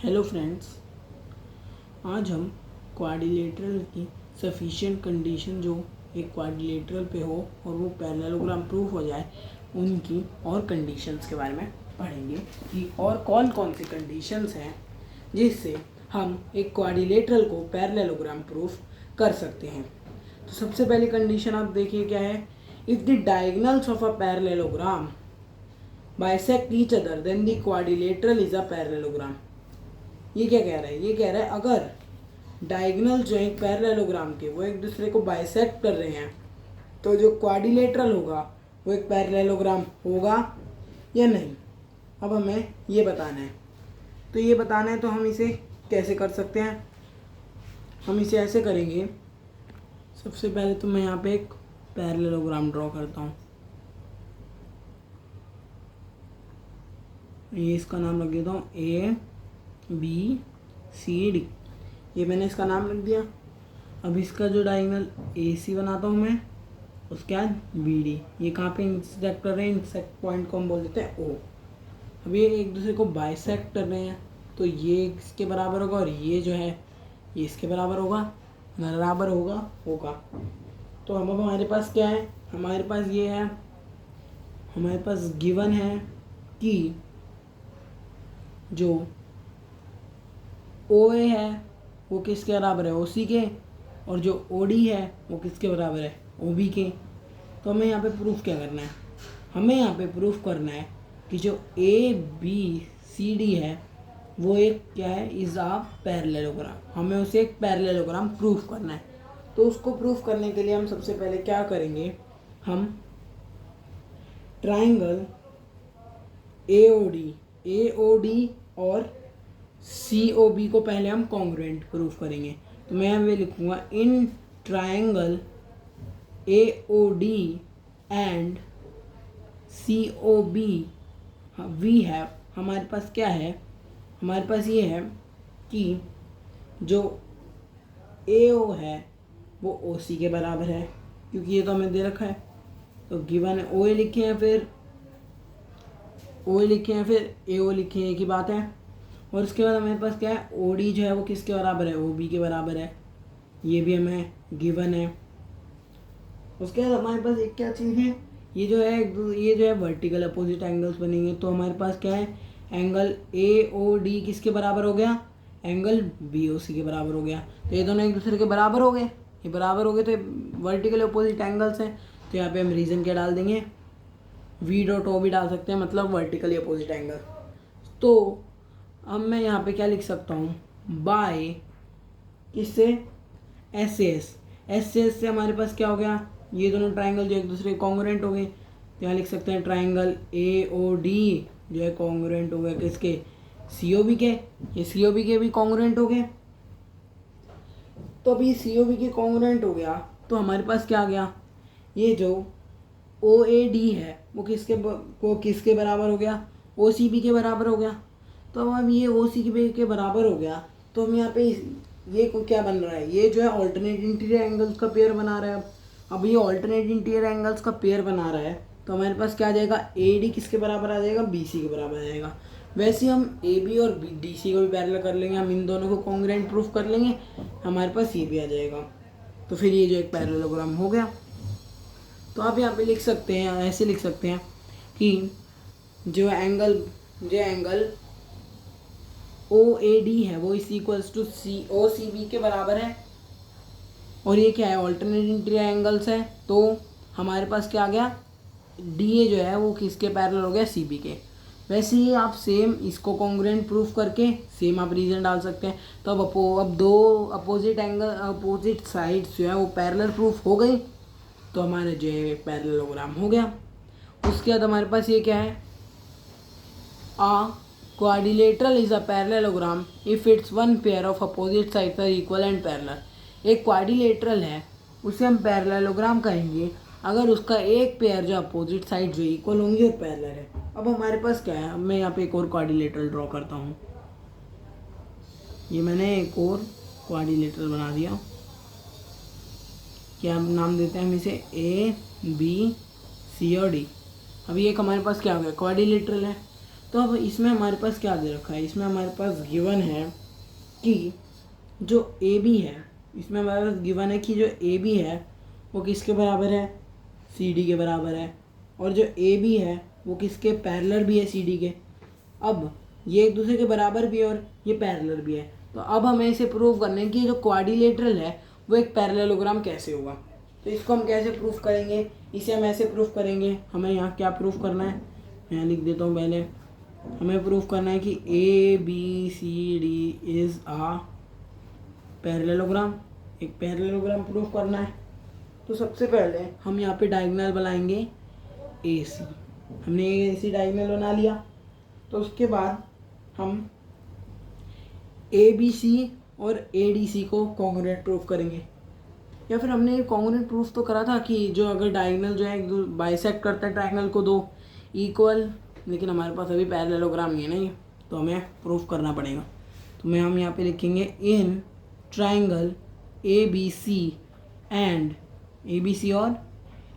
Hello friends, आज हम quadrilateral की सफिशिएंट कंडीशन जो एक क्वाड्रिलेटरल पे हो और वो पैरेललोग्राम प्रूफ हो जाए उनकी और कंडीशंस के बारे में पढ़ेंगे कि और कौन कौन सी कंडीशंस हैं जिससे हम एक क्वाड्रिलेटरल को पैरेललोग्राम प्रूफ कर सकते हैं। तो सबसे पहली कंडीशन आप देखिए क्या है। If the diagonals of a parallelogram bisect each other than the quadrilateral is a parallelogram. ये क्या कह रहा है? ये कह रहा है अगर डायगोनल जो है पैरेललोग्राम के वो एक दूसरे को बाइसेक्ट कर रहे हैं तो जो क्वाड्रिलेटरल होगा वो एक पैरेललोग्राम होगा या नहीं। अब हमें ये बताना है। तो ये बताना है तो हम इसे कैसे कर सकते हैं? हम इसे ऐसे करेंगे। सबसे पहले तो मैं यहाँ पे एक पैरेललोग्राम ड्रॉ करता हूँ। ये इसका नाम रख देता हूँ ABCD। ये मैंने इसका नाम रख दिया। अब इसका जो डायगोनल AC बनाता हूँ मैं, उसके बाद BD। ये कहाँ पे इंटरसेक्ट कर रहे हैं? इंटरसेक्ट पॉइंट को हम बोल देते हैं O। अब ये एक दूसरे को बाइसेक्ट कर रहे हैं तो ये इसके बराबर होगा और ये जो है ये इसके बराबर होगा होगा। तो अब हमारे पास क्या है? हमारे पास ये है, हमारे पास गिवन है कि जो OA है वो किसके बराबर है? OC के। और जो OD है वो किसके बराबर है? OB के। तो हमें यहाँ पे प्रूफ क्या करना है? हमें यहाँ पे प्रूफ करना है कि जो ABCD है वो एक क्या है? Is a parallelogram. हमें उसे एक पैरेललोग्राम प्रूफ करना है। तो उसको प्रूफ करने के लिए हम सबसे पहले क्या करेंगे? हम ट्राइंगल AOD और COB को पहले हम कॉन्ग्रुएंट प्रूफ करेंगे। तो मैं यहाँ पे लिखूँगा in triangle AOD and COB we have, हमारे पास क्या है? हमारे पास ये है कि जो AO है वो OC के बराबर है, क्योंकि ये तो हमें दे रखा है। तो गिवन है OA लिखे हैं, फिर OA लिखे हैं, फिर AO लिखे हैं, एक ही बात है। और उसके बाद हमारे पास क्या है? OD जो है वो किसके बराबर है? OB के बराबर है। ये भी हमें गिवन है। उसके बाद हमारे पास एक क्या चीज़ है? ये जो है वर्टिकल अपोजिट एंगल्स बनेंगे। तो हमारे पास क्या है? एंगल AOD किसके बराबर हो गया? एंगल BOC के बराबर हो गया। तो ये दोनों एक दूसरे के बराबर हो गए। ये बराबर हो गए तो वर्टिकल अपोजिट एंगल्स हैं। तो यहाँ पे हम रीजन क्या डाल देंगे? V.O भी डाल सकते हैं, मतलब वर्टिकली अपोजिट एंगल। तो अब मैं यहाँ पे क्या लिख सकता हूँ? बाय किससे? SAS से हमारे पास क्या हो गया? ये दोनों ट्राइंगल जो एक दूसरे के कॉन्ग्रुएंट हो गए। तो यहाँ लिख सकते हैं ट्राइंगल AOD जो है कॉन्ग्रुएंट हो गया किसके? COB के। ये COB के भी कॉन्ग्रुएंट हो गए। तो अभी COB के कॉन्ग्रुएंट हो गया तो हमारे पास क्या आ गया? ये जो OAD है वो किसके बराबर हो गया? OCB के बराबर हो गया। तो अब ये OCB के बराबर हो गया तो हम यहाँ पे ये क्या बन रहा है? ये जो है ऑल्टरनेट इंटीरियर एंगल्स का पेयर बना रहा है। अब ये ऑल्टरनेट इंटीरियर एंगल्स का पेयर बना रहा है तो हमारे पास क्या आ जाएगा? AD किसके बराबर आ जाएगा? BC के बराबर आ जाएगा। वैसे हम AB और DC को भी पैरेलल कर लेंगे। हम इन दोनों को कॉन्ग्रुएंट प्रूफ कर लेंगे, हमारे पास ये भी आ जाएगा। तो फिर ये जो एक पैरेललोग्राम हो गया। तो आप यहाँ पे लिख सकते हैं, ऐसे लिख सकते हैं कि जो एंगल OAD है वो इस इक्वल्स टू OCB के बराबर है। और ये क्या है? ऑल्टरनेट इंटीरियर एंगल्स है। तो हमारे पास क्या आ गया? DA जो है वो किसके पैरेलल हो गया? CB के। वैसे ही आप सेम इसको कॉन्ग्रुएंट प्रूफ करके सेम आप रीजन डाल सकते हैं। तो अब दो अपोजिट साइड्स जो है वो पैरेलल प्रूफ हो गई तो हमारे जो है पैरेललोग्राम हो गया। उसके बाद हमारे पास ये क्या है? Quadrilateral is a parallelogram if it's one pair of opposite sides are equal and parallel. एक क्वाड्रिलेटरल है उसे हम पैरेललोग्राम कहेंगे अगर उसका एक पेयर जो अपोजिट साइड जो इक्वल होंगी और पैरेलल है। अब हमारे पास क्या है? अब मैं यहाँ पे एक और क्वाड्रिलेटरल ड्रॉ करता हूँ। ये मैंने एक और क्वाड्रिलेटरल बना दिया। क्या नाम देते हैं हम इसे? A, B, C और D। अभी एक हमारे पास क्या हो गया? क्वाड्रिलेटरल है। तो अब इसमें हमारे पास क्या दे रखा है, इसमें हमारे पास गिवन है कि जो ए बी है, इसमें हमारे पास गिवन है कि जो ए बी है वो किसके बराबर है, सी डी के बराबर है, और जो ए बी है वो किसके पैरेलल भी है, सी डी के। अब ये एक दूसरे के बराबर भी है और ये पैरेलल भी है, तो अब हमें इसे प्रूव करना है कि जो क्वाड्रिलेटरल है वो एक पैरेललोग्राम कैसे होगा। तो इसको हम कैसे प्रूफ करेंगे, इसे हम ऐसे प्रूफ करेंगे। हमें यहाँ क्या प्रूफ करना है, मैं लिख देता हूँ पहले। हमें प्रूफ करना है कि A B C D is a parallelogram, एक पैरेललोग्राम प्रूफ करना है। तो सबसे पहले हम यहाँ पे डायगोनल बनाएंगे ए सी। हमने ए सी डायगोनल बना लिया, तो उसके बाद हम ए बी सी और ए डी सी को कॉन्ग्रुएंट प्रूफ करेंगे। या फिर हमने ये कॉन्ग्रुएंट प्रूफ तो करा था कि जो अगर डायगोनल जो है बाइसेक्ट करता है ट्रायंगल को दो इक्वल, लेकिन हमारे पास अभी पैरेललोग्राम नहीं है ना ये, तो हमें प्रूफ करना पड़ेगा। तो हम यहाँ पे लिखेंगे in triangle A B C and A B C और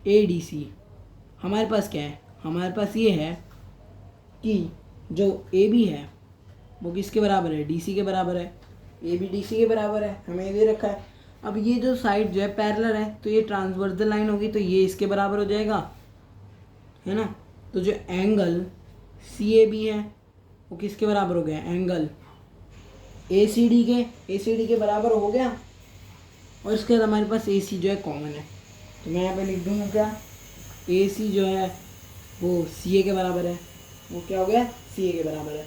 ए डी सी हमारे पास क्या है, हमारे पास ये है कि जो ए बी है वो किसके बराबर है, डी सी के बराबर है। ए बी डी सी के बराबर है, हमें ये दे रखा है। अब ये जो साइड जो है पैरेलल है, तो ये ट्रांसवर्सल लाइन होगी, तो ये इसके बराबर हो जाएगा, है ना। तो जो एंगल सी ए बी है वो किसके बराबर हो गया, एंगल ए सी डी के बराबर हो गया। और इसके बाद हमारे पास ए सी जो है कॉमन है, तो मैं यहाँ पे लिख दूँगा क्या, ए सी जो है वो सी ए के बराबर है, वो क्या हो गया, सी ए के बराबर है।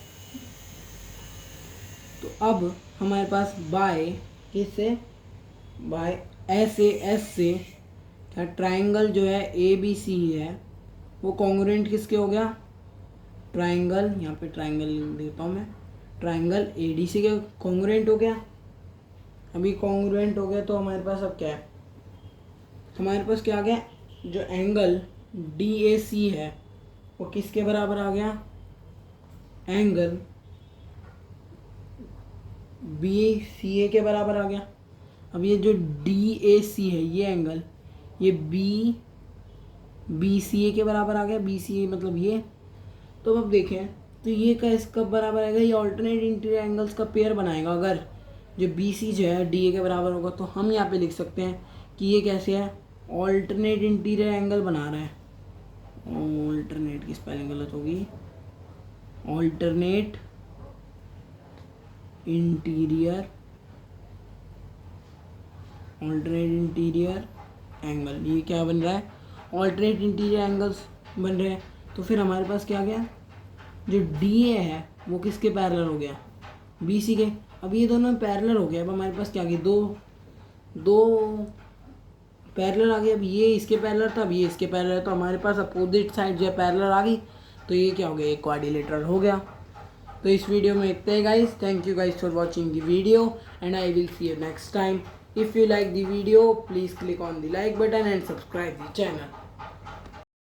तो अब हमारे पास बाय किससे, बाय एस से क्या ट्रायंगल जो है ए बी सी है वो कॉन्ग्रुएंट किसके हो गया, ट्रायंगल, यहाँ पे ट्रायंगल देता हूँ मैं, ट्रायंगल ए डी सी के कॉन्ग्रुएंट हो गया। अभी कॉन्ग्रुएंट हो गया तो हमारे पास अब क्या है, हमारे पास क्या आ गया, जो एंगल डी ए सी है वो किसके बराबर आ गया, एंगल बी सी ए के बराबर आ गया। अब ये जो डी ए सी है ये एंगल, ये बी सी ए के बराबर आ गया, बी सी ए मतलब ये। तो अब देखें तो ये का इसका बराबर आएगा, ये ऑल्टरनेट इंटीरियर एंगल्स का पेयर बनाएगा। अगर जो बी सी जो है डी ए के बराबर होगा तो हम यहाँ पे लिख सकते हैं कि ये कैसे है, ऑल्टरनेट इंटीरियर एंगल बना रहा है। ऑल्टरनेट की स्पेलिंग गलत होगी, ऑल्टरनेट इंटीरियर एंगल, ये क्या बन रहा है, ऑल्टरनेट इंटीरियर एंगल्स बन रहे हैं। तो फिर हमारे पास क्या गया, जो डी ए है वो किसके पैरेलल हो गया, बी सी के। अब ये दोनों पैरेलल हो गया, अब हमारे पास क्या गया, दो पैरेलल आ गए। अब ये इसके पैरेलल था, अब ये इसके पैरेलल, तो हमारे पास अपोजिट साइड जो है पैरेलल आ गई, तो ये क्या हो गया, एक क्वाड्रिलेटरल हो गया। तो इस वीडियो में इतना ही guys, thank you guys for watching the video and I will see you next time. If you like the video, please click on the like button and subscribe the channel.